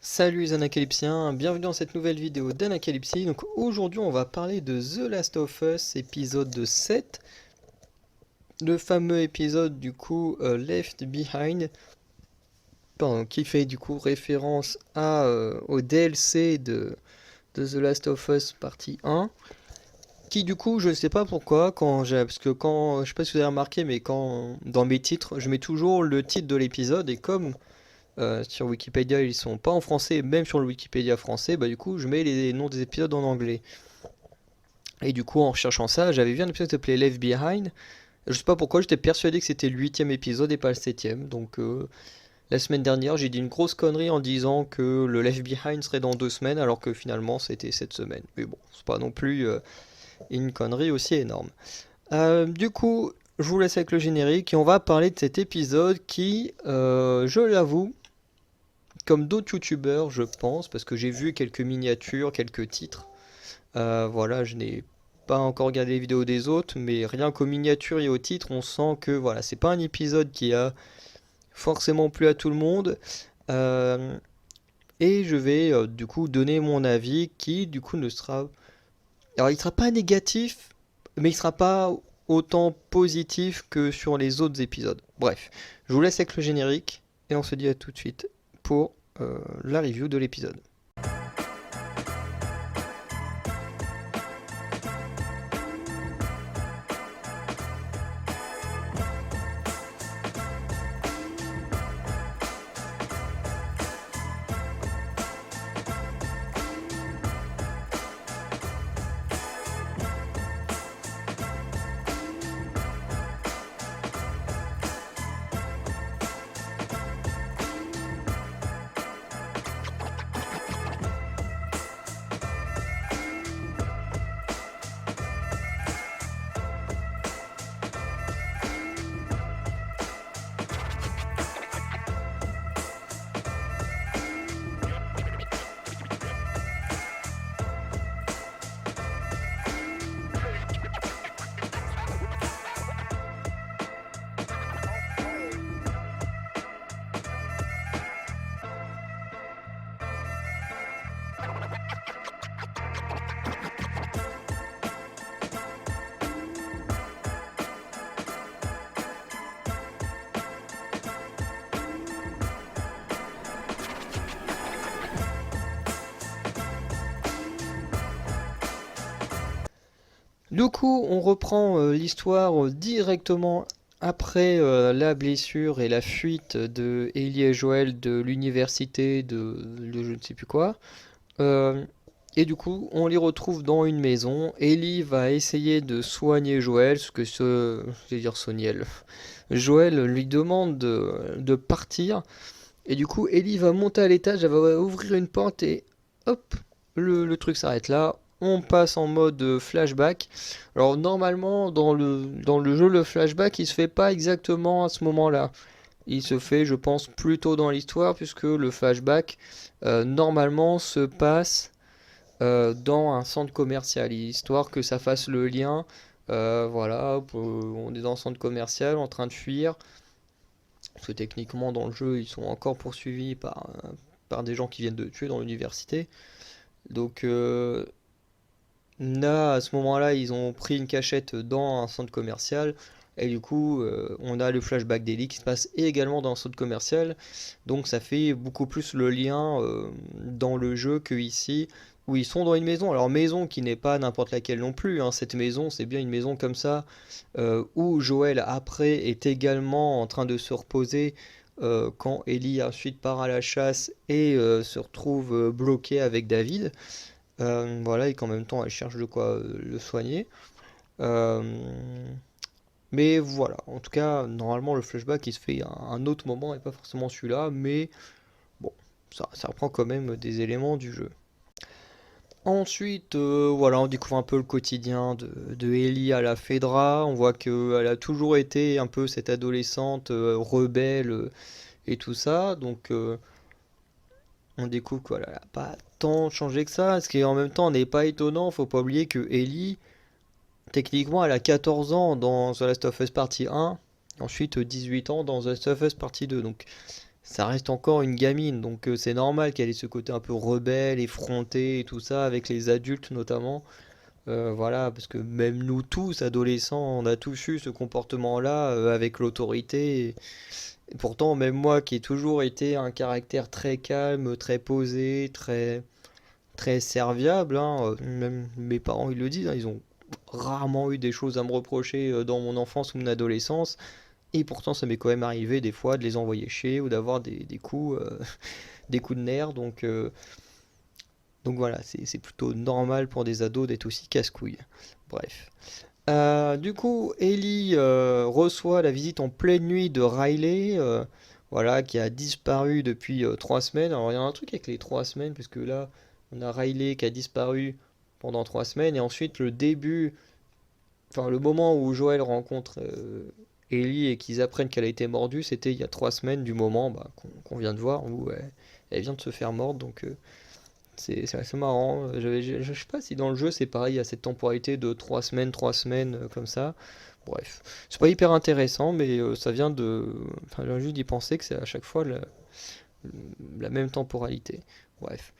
Salut les Anacalypsiens, bienvenue dans cette nouvelle vidéo d'Anacalypsie. Donc aujourd'hui on va parler de The Last of Us épisode 7, le fameux épisode du coup Left Behind, qui fait du coup référence au DLC de The Last of Us partie 1. Qui du coup je sais pas pourquoi parce que quand je sais pas si vous avez remarqué mais quand dans mes titres je mets toujours le titre de l'épisode et comme sur Wikipédia, ils sont pas en français, même sur le Wikipédia français, bah du coup, je mets les noms des épisodes en anglais. Et du coup, en recherchant ça, j'avais vu un épisode qui s'appelait Left Behind. Je sais pas pourquoi, j'étais persuadé que c'était le huitième épisode et pas le septième. Donc, la semaine dernière, j'ai dit une grosse connerie en disant que le Left Behind serait dans 2 semaines, alors que finalement, c'était cette semaine. Mais bon, c'est pas non plus une connerie aussi énorme. Du coup, je vous laisse avec le générique et on va parler de cet épisode qui, je l'avoue, comme d'autres youtubeurs, je pense, parce que j'ai vu quelques miniatures, quelques titres. Voilà, je n'ai pas encore regardé les vidéos des autres, mais rien qu'aux miniatures et aux titres, on sent que voilà, c'est pas un épisode qui a forcément plu à tout le monde. Euh, et je vais du coup donner mon avis qui du coup ne sera... Alors il sera pas négatif, mais il sera pas autant positif que sur les autres épisodes. Bref, je vous laisse avec le générique et on se dit à tout de suite pour la review de l'épisode. Du coup, on reprend l'histoire directement après la blessure et la fuite de Ellie et Joël de l'université de je ne sais plus quoi. Euh, et du coup, on les retrouve dans une maison. Ellie va essayer de soigner Joël, je vais dire Soniel. Joël lui demande de partir. Et du coup, Ellie va monter à l'étage, elle va ouvrir une porte et hop, le truc s'arrête là. On passe en mode flashback. Alors normalement, dans le jeu, le flashback, il se fait pas exactement à ce moment-là. Il se fait, je pense, plutôt dans l'histoire, puisque le flashback, normalement, se passe dans un centre commercial, histoire que ça fasse le lien. Voilà, on est dans un centre commercial en train de fuir. Parce que techniquement, dans le jeu, ils sont encore poursuivis par des gens qui viennent de tuer dans l'université. Donc là, à ce moment-là, ils ont pris une cachette dans un centre commercial. Et du coup, on a le flashback d'Ellie qui se passe également dans un centre commercial. Donc ça fait beaucoup plus le lien dans le jeu que ici, où ils sont dans une maison. Alors maison qui n'est pas n'importe laquelle non plus, hein. Cette maison, c'est bien une maison comme ça, où Joël après est également en train de se reposer quand Ellie ensuite part à la chasse et se retrouve bloquée avec David. Voilà, et qu'en même temps elle cherche de quoi le soigner. Euh, mais voilà, en tout cas, normalement le flashback il se fait à un autre moment et pas forcément celui-là, mais bon, ça reprend quand même des éléments du jeu. Ensuite, voilà, on découvre un peu le quotidien de Ellie à la Fedra. On voit qu'elle a toujours été un peu cette adolescente rebelle et tout ça. Donc, on découvre qu'elle n'a pas tant changé que ça. Ce qui en même temps n'est pas étonnant. Faut pas oublier que Ellie, techniquement, elle a 14 ans dans The Last of Us Partie 1. Ensuite, 18 ans dans The Last of Us Partie 2. Donc, ça reste encore une gamine, donc c'est normal qu'elle ait ce côté un peu rebelle, effronté et tout ça, avec les adultes notamment. Voilà, parce que même nous tous, adolescents, on a tous eu ce comportement-là avec l'autorité. Et pourtant, même moi qui ai toujours été un caractère très calme, très posé, très serviable, hein, même mes parents ils le disent, hein, ils ont rarement eu des choses à me reprocher dans mon enfance ou mon adolescence. Et pourtant, ça m'est quand même arrivé des fois de les envoyer chier ou d'avoir des coups, des coups de nerfs. Donc voilà, c'est plutôt normal pour des ados d'être aussi casse-couilles. Bref. Du coup, Ellie reçoit la visite en pleine nuit de Riley, voilà, qui a disparu depuis 3 semaines. Alors il y a un truc avec les 3 semaines, puisque là, on a Riley qui a disparu pendant 3 semaines, et ensuite le début, enfin le moment où Joel rencontre Ellie et qu'ils apprennent qu'elle a été mordue, c'était il y a 3 semaines du moment bah, qu'on vient de voir, où elle vient de se faire mordre, donc c'est assez marrant. Je sais pas si dans le jeu c'est pareil, il y a cette temporalité de 3 semaines comme ça. Bref, c'est pas hyper intéressant, mais ça vient de. Enfin, j'ai juste d'y penser que c'est à chaque fois la même temporalité. Bref.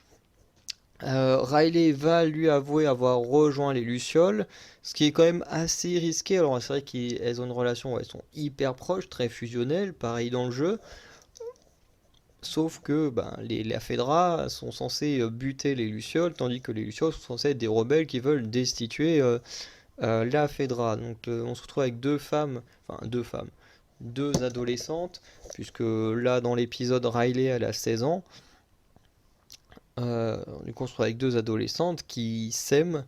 Riley va lui avouer avoir rejoint les Lucioles, ce qui est quand même assez risqué. Alors, c'est vrai qu'elles ont une relation où elles sont hyper proches, très fusionnelles, pareil dans le jeu. Sauf que ben, la Fedra sont censés buter les Lucioles, tandis que les Lucioles sont censés être des rebelles qui veulent destituer la Fedra. Donc on se retrouve avec deux femmes, deux adolescentes, puisque là dans l'épisode Riley elle a 16 ans. Du coup on se retrouve avec deux adolescentes qui s'aiment,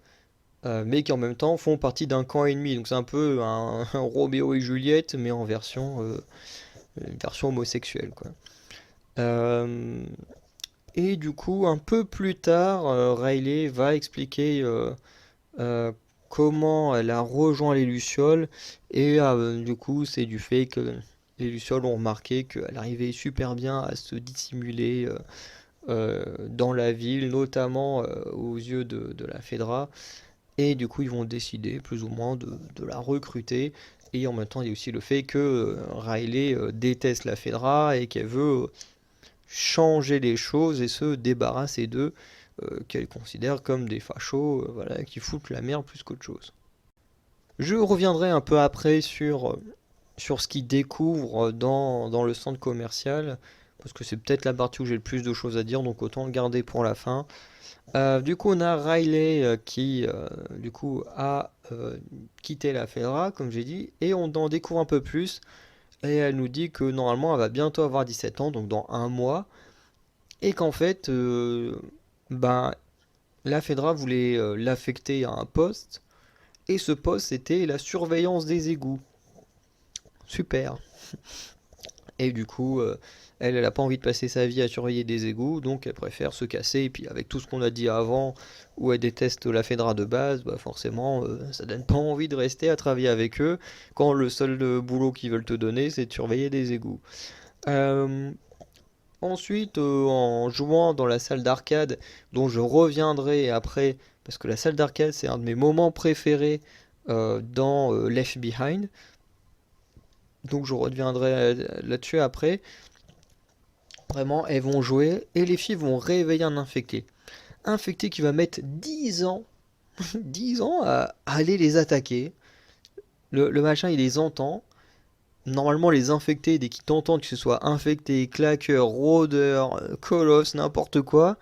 mais qui en même temps font partie d'un camp ennemi. Donc c'est un peu un Roméo et Juliette, mais en version homosexuelle, quoi. Euh, Et du coup, un peu plus tard, Riley va expliquer euh, comment elle a rejoint les Lucioles. Et du coup, c'est du fait que les Lucioles ont remarqué qu'elle arrivait super bien à se dissimuler dans la ville, notamment aux yeux de la Fedra. Et du coup, ils vont décider plus ou moins de la recruter. Et en même temps, il y a aussi le fait que Riley déteste la Fedra et qu'elle veut changer les choses et se débarrasser d'eux, qu'elle considère comme des fachos, voilà, qui foutent la merde plus qu'autre chose. Je reviendrai un peu après sur ce qu'ils découvrent dans le centre commercial, parce que c'est peut-être la partie où j'ai le plus de choses à dire, donc autant le garder pour la fin. Du coup, on a Riley qui, du coup, a quitté la Fedra, comme j'ai dit, et on en découvre un peu plus. Et elle nous dit que normalement, elle va bientôt avoir 17 ans, donc dans un mois. Et qu'en fait, ben, la Fedra voulait l'affecter à un poste, et ce poste c'était la surveillance des égouts. Super. Et du coup, elle n'a pas envie de passer sa vie à surveiller des égouts, donc elle préfère se casser. Et puis avec tout ce qu'on a dit avant, où elle déteste la Fedra de base, bah forcément, ça donne pas envie de rester à travailler avec eux, quand le seul boulot qu'ils veulent te donner, c'est de surveiller des égouts. Euh, Ensuite, en jouant dans la salle d'arcade, dont je reviendrai après, parce que la salle d'arcade c'est un de mes moments préférés dans Left Behind, donc je reviendrai là-dessus après. Vraiment, elles vont jouer et les filles vont réveiller un infecté. Infecté qui va mettre 10 ans, 10 ans à aller les attaquer. Le machin, il les entend. Normalement, les infectés, dès qu'ils t'entendent, que ce soit infecté, claqueur, rôdeur, colosse, n'importe quoi,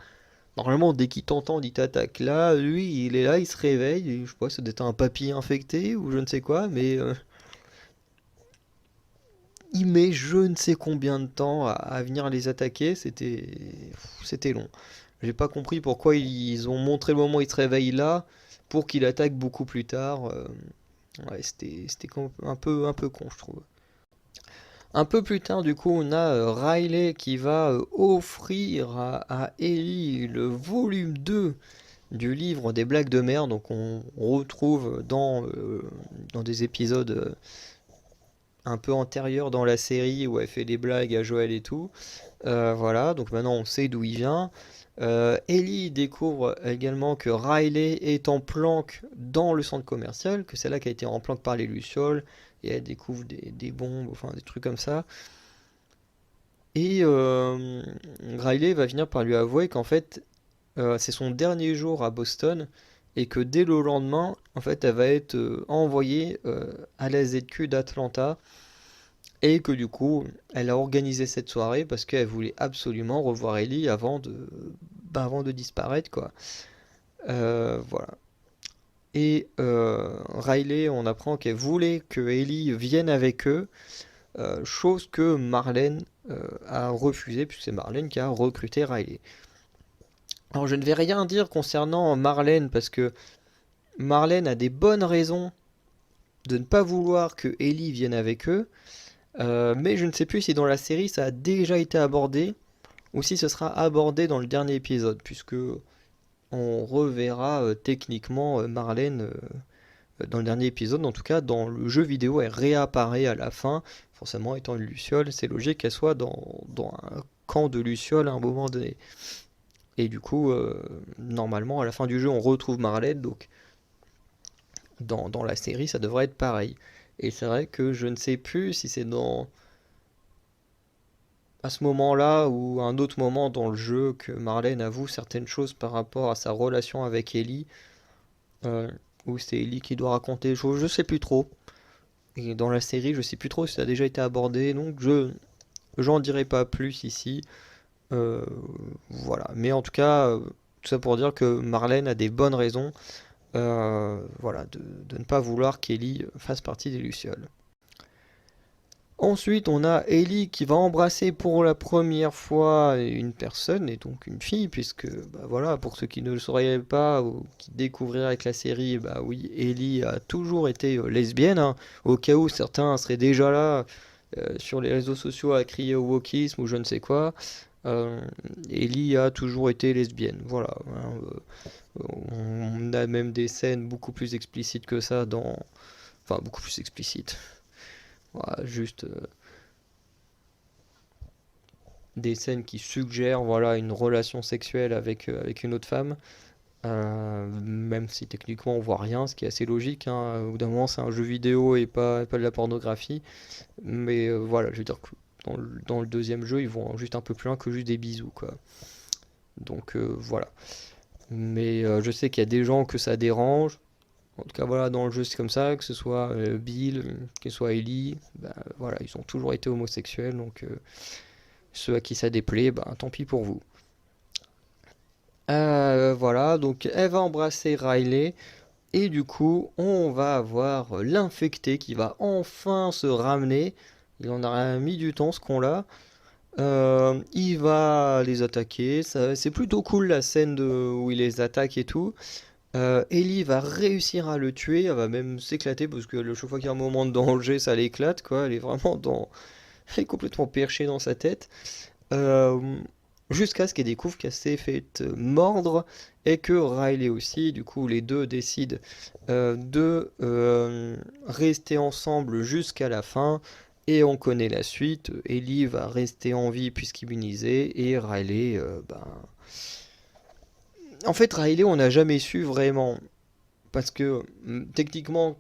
normalement, dès qu'il t'entend, il t'attaque. Là, lui, il est là, il se réveille. Et je sais pas, ça doit être un papy infecté ou je ne sais quoi, mais il met je ne sais combien de temps à venir les attaquer. C'était long. J'ai pas compris pourquoi ils ont montré le moment où il se réveille là pour qu'il attaque beaucoup plus tard. Ouais, c'était un peu con, je trouve. Un peu plus tard, du coup, on a Riley qui va offrir à Ellie le volume 2 du livre des blagues de merde. Donc on retrouve dans des épisodes un peu antérieurs dans la série où elle fait des blagues à Joël et tout. Voilà, donc maintenant on sait d'où il vient. Ellie découvre également que Riley est en planque dans le centre commercial, que c'est là qu'elle a été en planque par les Lucioles, et elle découvre des bombes, enfin des trucs comme ça. Et Riley va finir par lui avouer qu'en fait, c'est son dernier jour à Boston et que dès le lendemain, en fait, elle va être envoyée à la ZQ d'Atlanta et que du coup, elle a organisé cette soirée parce qu'elle voulait absolument revoir Ellie avant de disparaître, quoi. Voilà. Et Riley, on apprend qu'elle voulait que Ellie vienne avec eux, chose que Marlène a refusé, puisque c'est Marlène qui a recruté Riley. Alors je ne vais rien dire concernant Marlène, parce que Marlène a des bonnes raisons de ne pas vouloir que Ellie vienne avec eux, mais je ne sais plus si dans la série ça a déjà été abordé, ou si ce sera abordé dans le dernier épisode, puisque on reverra techniquement Marlène dans le dernier épisode. En tout cas, dans le jeu vidéo, elle réapparaît à la fin, forcément étant une Luciole, c'est logique qu'elle soit dans un camp de Lucioles à un moment donné. Et du coup, normalement, à la fin du jeu, on retrouve Marlène, donc dans la série, ça devrait être pareil. Et c'est vrai que je ne sais plus si c'est à ce moment-là ou à un autre moment dans le jeu que Marlène avoue certaines choses par rapport à sa relation avec Ellie, euh, ou c'est Ellie qui doit raconter les choses, je sais plus trop. Et dans la série, je sais plus trop si ça a déjà été abordé, donc j'en dirai pas plus ici. Euh, voilà. Mais en tout cas, tout ça pour dire que Marlène a des bonnes raisons, voilà, de ne pas vouloir qu'Ellie fasse partie des Lucioles. Ensuite, on a Ellie qui va embrasser pour la première fois une personne, et donc une fille, puisque, bah voilà, pour ceux qui ne le sauraient pas ou qui découvriraient avec la série, bah oui, Ellie a toujours été lesbienne, hein, au cas où certains seraient déjà là sur les réseaux sociaux à crier au wokisme ou je ne sais quoi. Euh, Ellie a toujours été lesbienne, voilà, hein, on a même des scènes beaucoup plus explicites que ça enfin, beaucoup plus explicites. Voilà, juste des scènes qui suggèrent voilà, une relation sexuelle avec une autre femme, même si techniquement on voit rien, ce qui est assez logique, hein. Au bout d'un moment c'est un jeu vidéo et pas de la pornographie, mais voilà, je veux dire que dans le deuxième jeu ils vont juste un peu plus loin que juste des bisous, quoi. Donc voilà. Mais je sais qu'il y a des gens que ça dérange. En tout cas, voilà, dans le jeu, c'est comme ça, que ce soit Bill, que ce soit Ellie, bah, voilà, ils ont toujours été homosexuels, donc ceux à qui ça déplaît, bah, tant pis pour vous. Voilà, donc elle va embrasser Riley, et du coup, on va avoir l'infecté qui va enfin se ramener. Il en a mis du temps, ce con-là. Il va les attaquer, c'est plutôt cool la scène où il les attaque et tout. Ellie va réussir à le tuer, elle va même s'éclater parce que chaque fois qu'il y a un moment de danger, ça l'éclate, quoi. Elle est vraiment elle est complètement perchée dans sa tête. Euh, Jusqu'à ce qu'elle découvre qu'elle s'est fait mordre et que Riley aussi. Du coup, les deux décident de rester ensemble jusqu'à la fin. Et on connaît la suite. Ellie va rester en vie puisqu'immunisée et Riley, en fait, Riley, on n'a jamais su vraiment. Parce que techniquement,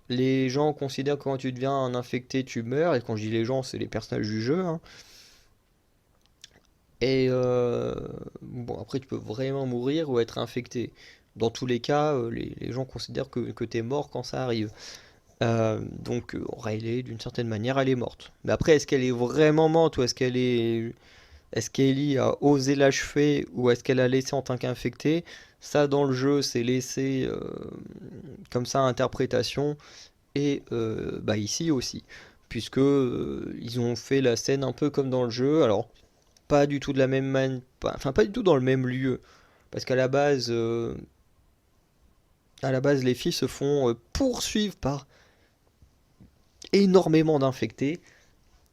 les gens considèrent que quand tu deviens un infecté, tu meurs. Et quand je dis les gens, c'est les personnages du jeu, hein. Et bon, après, tu peux vraiment mourir ou être infecté. Dans tous les cas, les gens considèrent que tu es mort quand ça arrive. Donc, Riley, d'une certaine manière, elle est morte. Mais après, est-ce qu'elle est vraiment morte ou est-ce qu'Ellie a osé l'achever ou est-ce qu'elle a laissé en tant qu'infectée? Ça, dans le jeu, c'est laissé comme ça à interprétation. Et bah, ici aussi. Puisque ils ont fait la scène un peu comme dans le jeu. Alors, pas du tout de la même manière. Enfin, pas du tout dans le même lieu. Parce à la base, les filles se font poursuivre par énormément d'infectés.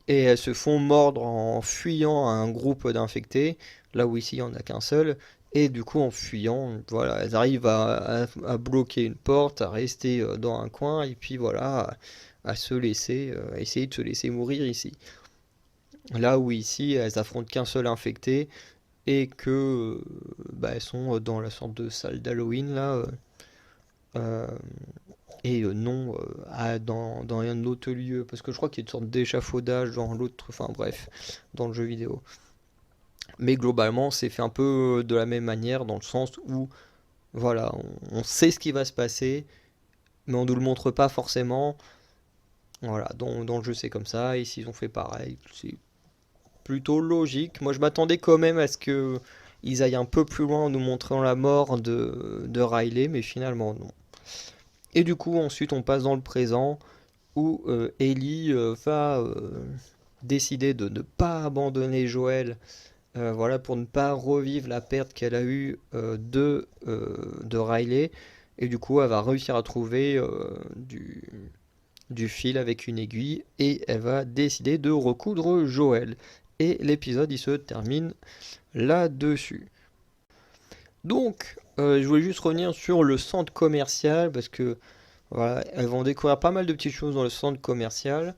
Et elles se font mordre en fuyant un groupe d'infectés, là où ici il n'y en a qu'un seul. Et du coup, en fuyant, voilà, elles arrivent à bloquer une porte, à rester dans un coin, et puis voilà, à se laisser, à essayer de se laisser mourir ici. Là où ici, elles affrontent qu'un seul infecté, et que bah, elles sont dans la sorte de salle d'Halloween, là, euh, et non dans un autre lieu, parce que je crois qu'il y a une sorte d'échafaudage dans l'autre, enfin bref, dans le jeu vidéo. Mais globalement, c'est fait un peu de la même manière, dans le sens où, voilà, on sait ce qui va se passer, mais on nous le montre pas forcément. Voilà, dans le jeu c'est comme ça, et s'ils ont fait pareil, c'est plutôt logique. Moi je m'attendais quand même à ce que ils aillent un peu plus loin en nous montrant la mort de Riley, mais finalement non. Et du coup ensuite on passe dans le présent, où Ellie va décider de ne pas abandonner Joël, voilà, pour ne pas revivre la perte qu'elle a eue de Riley. Et du coup, elle va réussir à trouver du fil avec une aiguille et elle va décider de recoudre Joël. Et l'épisode, il se termine là-dessus. Donc, je voulais juste revenir sur le centre commercial parce que voilà, elles vont découvrir pas mal de petites choses dans le centre commercial.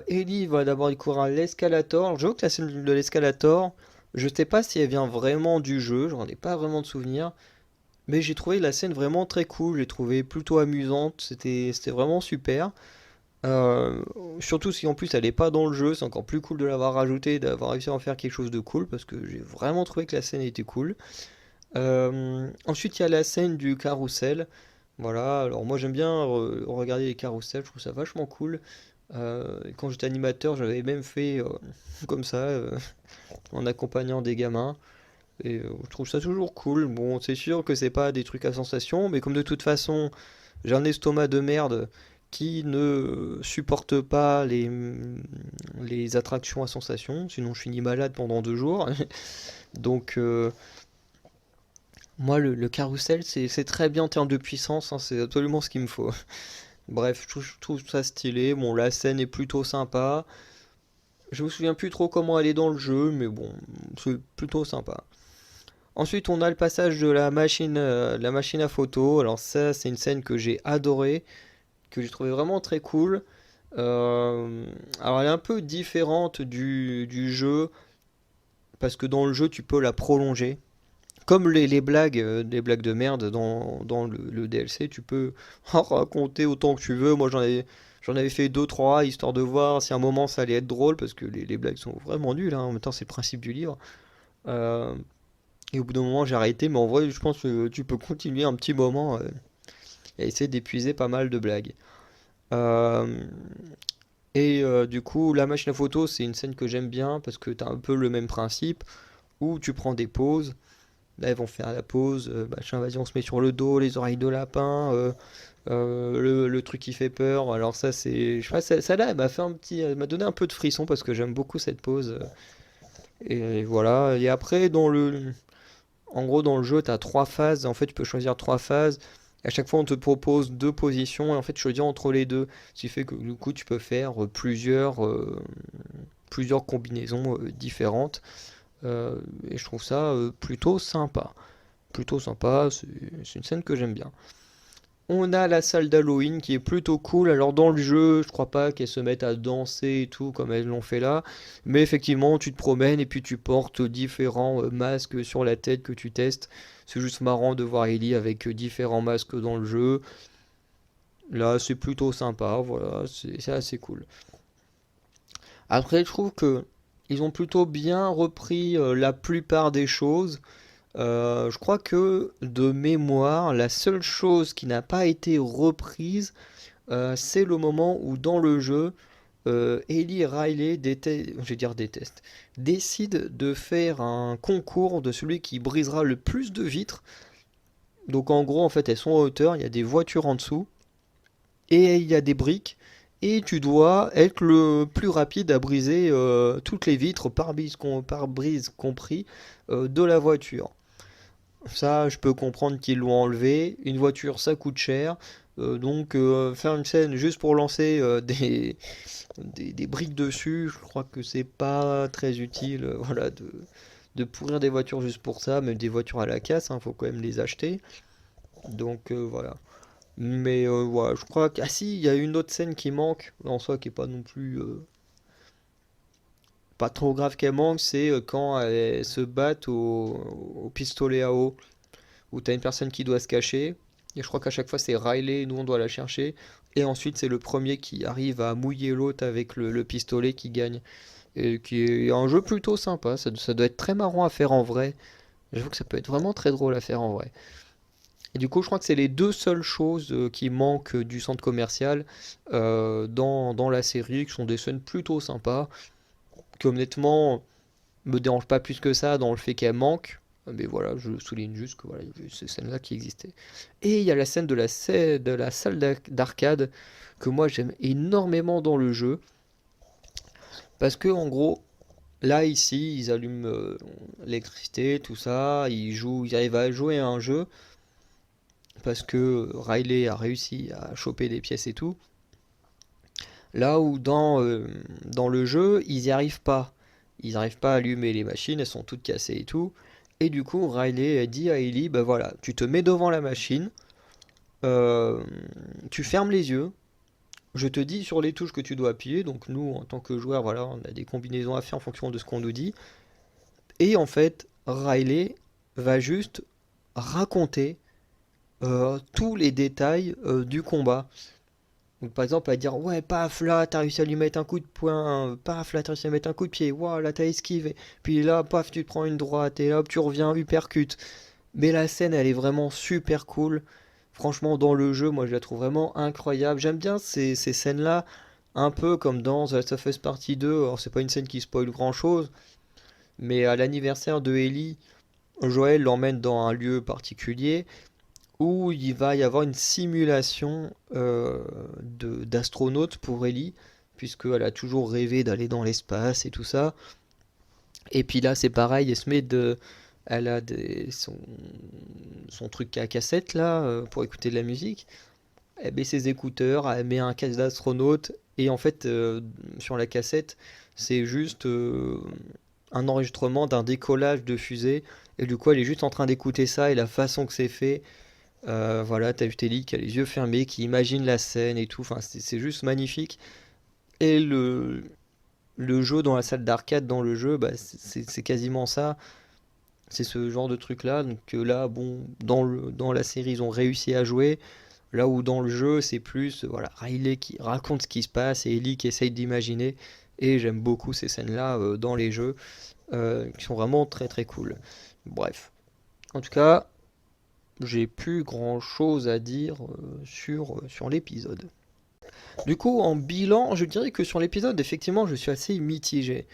Ellie va d'abord découvrir l'escalator. Je vois que la scène de l'escalator, je sais pas si elle vient vraiment du jeu, j'en ai pas vraiment de souvenir, mais j'ai trouvé la scène vraiment très cool, j'ai trouvé plutôt amusante, c'était vraiment super. Euh, Surtout si en plus elle est pas dans le jeu, c'est encore plus cool de l'avoir rajoutée, d'avoir réussi à en faire quelque chose de cool, parce que j'ai vraiment trouvé que la scène était cool. Ensuite il y a la scène du carrousel. Voilà, alors moi j'aime bien regarder les carrousels, je trouve ça vachement cool. Quand j'étais animateur, j'avais même fait comme ça, en accompagnant des gamins. Et je trouve ça toujours cool. Bon, c'est sûr que c'est pas des trucs à sensation, mais comme de toute façon, j'ai un estomac de merde qui ne supporte pas les attractions à sensation, sinon je finis malade pendant 2 jours. Donc, moi, le carrousel, c'est très bien en termes de puissance, hein, c'est absolument ce qu'il me faut. Bref, je trouve ça stylé. Bon, la scène est plutôt sympa. Je me souviens plus trop comment elle est dans le jeu, mais bon, c'est plutôt sympa. Ensuite, on a le passage de la machine à photo. Alors ça, c'est une scène que j'ai adorée, que j'ai trouvé vraiment très cool. Alors elle est un peu différente du jeu, parce que dans le jeu, tu peux la prolonger. Comme les blagues de merde dans le DLC, tu peux en raconter autant que tu veux. Moi, j'en avais fait deux trois histoire de voir si à un moment ça allait être drôle, parce que les blagues sont vraiment nulles, hein. En même temps, c'est le principe du livre. Euh, et au bout d'un moment, j'ai arrêté, mais en vrai, je pense que tu peux continuer un petit moment et essayer d'épuiser pas mal de blagues. Euh, du coup, la machine à photo, c'est une scène que j'aime bien parce que tu as un peu le même principe où tu prends des pauses. Là, ils vont faire la pause, machin, vas-y, on se met sur le dos, les oreilles de lapin, le truc qui fait peur. Alors ça, je sais pas, ça là, elle m'a fait elle m'a donné un peu de frisson parce que j'aime beaucoup cette pause. Et voilà. Et après, en gros, dans le jeu, tu as 3 phases. En fait, tu peux choisir 3 phases. À chaque fois, on te propose 2 positions et en fait, tu choisis entre les deux. Ce qui fait que du coup, tu peux faire plusieurs combinaisons différentes. Et je trouve ça plutôt sympa. Plutôt sympa, c'est une scène que j'aime bien. On a la salle d'Halloween qui est plutôt cool. Alors dans le jeu, je crois pas qu'elles se mettent à danser et tout comme elles l'ont fait là. Mais effectivement, tu te promènes et puis tu portes différents masques sur la tête que tu testes. C'est juste marrant de voir Ellie avec différents masques dans le jeu. Là, c'est plutôt sympa. Voilà, c'est assez cool. Après, je trouve que ils ont plutôt bien repris la plupart des choses. Je crois que de mémoire, la seule chose qui n'a pas été reprise, c'est le moment où dans le jeu, Ellie et Riley je vais dire détestent, décident de faire un concours de celui qui brisera le plus de vitres. Donc en gros, en fait, elles sont en hauteur, il y a des voitures en dessous, et il y a des briques, et tu dois être le plus rapide à briser toutes les vitres, pare-brise compris, de la voiture. Ça, je peux comprendre qu'ils l'ont enlevé. Une voiture, ça coûte cher. Donc, faire une scène juste pour lancer des briques dessus, je crois que c'est pas très utile. Voilà, de pourrir des voitures juste pour ça, même des voitures à la casse, hein, faut quand même les acheter. Donc, voilà. Mais voilà, je crois que. Ah si, il y a une autre scène qui manque, en soi, qui est pas non plus. Pas trop grave qu'elle manque, c'est quand elles se battent au pistolet à eau, où t'as une personne qui doit se cacher. Et je crois qu'à chaque fois c'est Riley, nous on doit la chercher. Et ensuite c'est le premier qui arrive à mouiller l'autre avec le pistolet qui gagne. Et qui est un jeu plutôt sympa, ça doit être très marrant à faire en vrai. J'avoue que ça peut être vraiment très drôle à faire en vrai. Et du coup, je crois que c'est les deux seules choses qui manquent du centre commercial dans la série, qui sont des scènes plutôt sympas, qui honnêtement me dérangent pas plus que ça dans le fait qu'elles manquent. Mais voilà, je souligne juste que voilà, il y avait ces scènes-là qui existaient. Et il y a la scène de la salle d'arcade que moi j'aime énormément dans le jeu, parce que en gros, là ici, ils allument l'électricité, tout ça, ils arrivent à jouer à un jeu parce que Riley a réussi à choper des pièces et tout. Là où dans le jeu, ils n'y arrivent pas. Ils n'arrivent pas à allumer les machines, elles sont toutes cassées et tout. Et du coup, Riley a dit à Ellie, bah voilà, tu te mets devant la machine, euh, tu fermes les yeux, je te dis sur les touches que tu dois appuyer, donc nous, en tant que joueurs, voilà, on a des combinaisons à faire en fonction de ce qu'on nous dit. Et en fait, Riley va juste raconter tous les détails du combat. Donc, par exemple, à dire ouais, paf, là, t'as réussi à lui mettre un coup de poing, paf, là, t'as réussi à mettre un coup de pied, waouh, là, t'as esquivé, puis là, paf, tu te prends une droite, et là, hop, tu reviens, uppercut. Mais la scène, elle est vraiment super cool. Franchement, dans le jeu, moi, je la trouve vraiment incroyable. J'aime bien ces scènes-là, un peu comme dans The Last of Us Partie 2. Alors, c'est pas une scène qui spoil grand-chose, mais à l'anniversaire de Ellie, Joël l'emmène dans un lieu particulier où il va y avoir une simulation d'astronaute pour Ellie, puisqu'elle a toujours rêvé d'aller dans l'espace et tout ça. Et puis là, c'est pareil, elle a son truc à cassette là, pour écouter de la musique. Elle met ses écouteurs, elle met un casque d'astronaute, et en fait, sur la cassette, c'est juste un enregistrement d'un décollage de fusée. Et du coup, elle est juste en train d'écouter ça, et la façon que c'est fait, voilà, t'as Telly qui a les yeux fermés, qui imagine la scène et tout. Enfin, c'est juste magnifique. Et le jeu dans la salle d'arcade, dans le jeu, bah, c'est quasiment ça. C'est ce genre de truc-là. Donc là, bon, dans la série, ils ont réussi à jouer. Là où dans le jeu, c'est plus voilà, Riley qui raconte ce qui se passe et Ellie qui essaye d'imaginer. Et j'aime beaucoup ces scènes-là dans les jeux, qui sont vraiment très très cool. Bref. En tout cas, j'ai plus grand chose à dire sur l'épisode. Du coup, en bilan, je dirais que sur l'épisode, effectivement, je suis assez mitigé.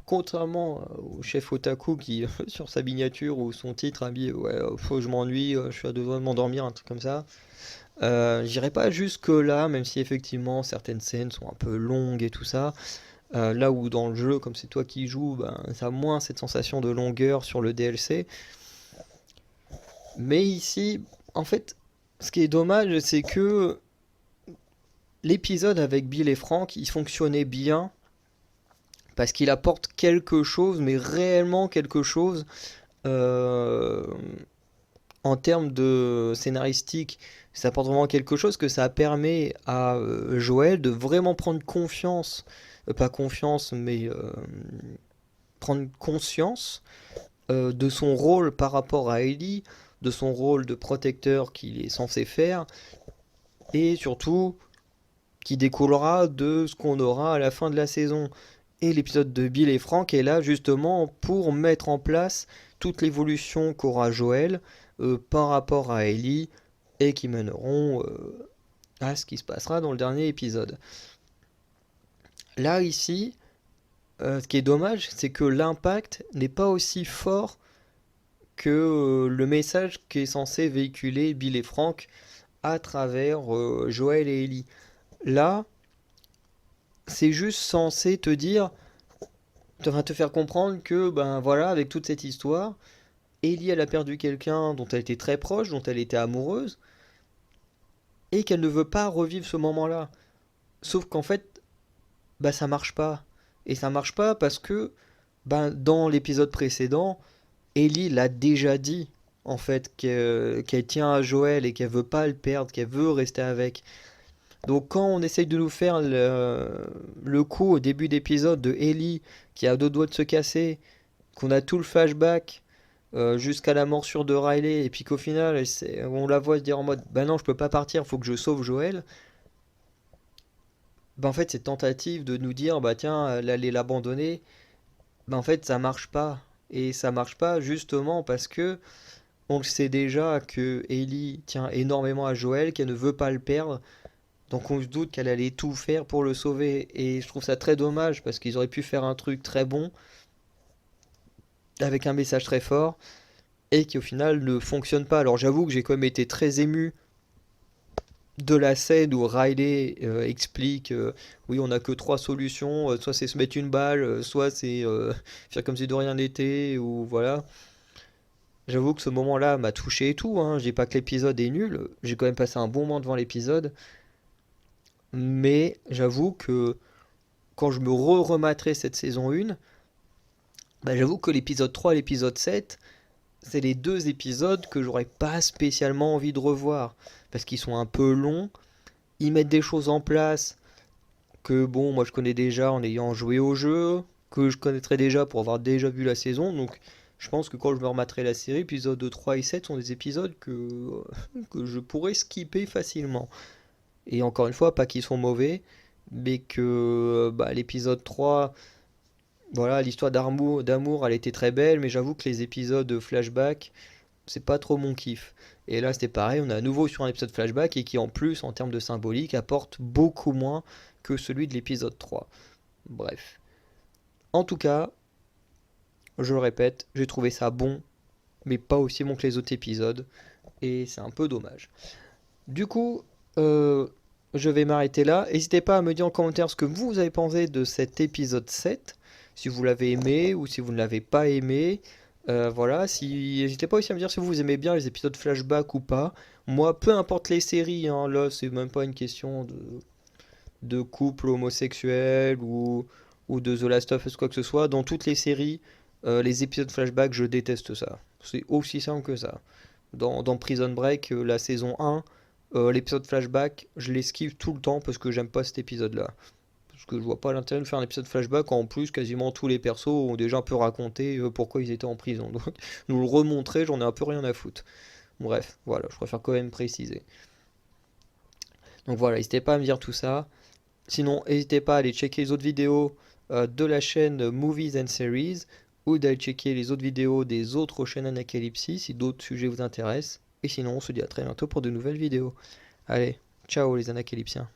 Contrairement au chef Otaku qui, sur sa miniature ou son titre, a mis ouais, faut que je m'ennuie, je suis à deux doigts de m'endormir, un truc comme ça. J'irai pas jusque là, même si effectivement certaines scènes sont un peu longues et tout ça. Là où dans le jeu, comme c'est toi qui joues, ben, ça a moins cette sensation de longueur sur le DLC. Mais ici, en fait, ce qui est dommage, c'est que l'épisode avec Bill et Frank, il fonctionnait bien parce qu'il apporte quelque chose, mais réellement quelque chose euh, en termes de scénaristique. Ça apporte vraiment quelque chose que ça permet à Joël de vraiment prendre confiance, pas confiance, mais prendre conscience de son rôle par rapport à Ellie, de son rôle de protecteur qu'il est censé faire, et surtout qui découlera de ce qu'on aura à la fin de la saison. Et l'épisode de Bill et Frank est là justement pour mettre en place toute l'évolution qu'aura Joël par rapport à Ellie et qui mèneront à ce qui se passera dans le dernier épisode. Là, ici, ce qui est dommage, c'est que l'impact n'est pas aussi fort que le message qu'est censé véhiculer Bill et Frank à travers Joël et Ellie. Là, c'est juste censé te dire, te faire comprendre que, ben voilà, avec toute cette histoire, Ellie, elle a perdu quelqu'un dont elle était très proche, dont elle était amoureuse, et qu'elle ne veut pas revivre ce moment-là. Sauf qu'en fait, bah ça marche pas. Et ça marche pas parce que, ben, dans l'épisode précédent, Ellie l'a déjà dit, en fait, qu'elle tient à Joël et qu'elle veut pas le perdre, qu'elle veut rester avec. Donc quand on essaye de nous faire le coup au début d'épisode de Ellie qui a deux doigts de se casser, qu'on a tout le flashback, jusqu'à la morsure de Riley, et puis qu'au final, on la voit se dire en mode, bah non, je peux pas partir, faut que je sauve Joël. Bah en fait, cette tentative de nous dire, bah tiens, elle allait l'abandonner, bah en fait, ça marche pas. Et ça marche pas justement parce que on le sait déjà que Ellie tient énormément à Joël, qu'elle ne veut pas le perdre. Donc on se doute qu'elle allait tout faire pour le sauver. Et je trouve ça très dommage parce qu'ils auraient pu faire un truc très bon, avec un message très fort, et qui au final ne fonctionne pas. Alors j'avoue que j'ai quand même été très ému de la scène où Riley explique oui, on n'a que trois solutions, soit c'est se mettre une balle, soit c'est faire comme si de rien n'était, ou voilà. J'avoue que ce moment-là m'a touché et tout, hein. Je dis pas que l'épisode est nul, j'ai quand même passé un bon moment devant l'épisode, mais j'avoue que quand je me rematerai cette saison 1, bah, j'avoue que l'épisode 3 et l'épisode 7, c'est les deux épisodes que j'aurais pas spécialement envie de revoir, parce qu'ils sont un peu longs, ils mettent des choses en place que bon, moi je connais déjà en ayant joué au jeu, que je connaîtrais déjà pour avoir déjà vu la saison, donc je pense que quand je me rematerai la série, épisodes 3 et 7 sont des épisodes que je pourrais skipper facilement. Et encore une fois, pas qu'ils sont mauvais, mais que bah, l'épisode 3, voilà, l'histoire d'amour, elle était très belle, mais j'avoue que les épisodes flashback, c'est pas trop mon kiff. Et là, c'était pareil, on est à nouveau sur un épisode flashback et qui, en plus, en termes de symbolique, apporte beaucoup moins que celui de l'épisode 3. Bref. En tout cas, je le répète, j'ai trouvé ça bon, mais pas aussi bon que les autres épisodes, et c'est un peu dommage. Du coup, euh, je vais m'arrêter là. N'hésitez pas à me dire en commentaire ce que vous avez pensé de cet épisode 7, si vous l'avez aimé ou si vous ne l'avez pas aimé. Voilà, n'hésitez pas aussi à me dire si vous aimez bien les épisodes flashback ou pas. Moi, peu importe les séries, hein, là, c'est même pas une question de couple homosexuel ou de The Last of Us, quoi que ce soit. Dans toutes les séries, les épisodes flashback, je déteste ça. C'est aussi simple que ça. Dans Prison Break, la saison 1, l'épisode flashback, je l'esquive tout le temps parce que j'aime pas cet épisode-là. Parce que je vois pas l'intérêt de faire un épisode flashback. En plus, quasiment tous les persos ont déjà un peu raconté pourquoi ils étaient en prison. Donc, nous le remontrer, j'en ai un peu rien à foutre. Bref, voilà, je préfère quand même préciser. Donc voilà, n'hésitez pas à me dire tout ça. Sinon, n'hésitez pas à aller checker les autres vidéos de la chaîne Movies and Series ou d'aller checker les autres vidéos des autres chaînes Anacalypsis si d'autres sujets vous intéressent. Et sinon, on se dit à très bientôt pour de nouvelles vidéos. Allez, ciao les Anacalypsiens.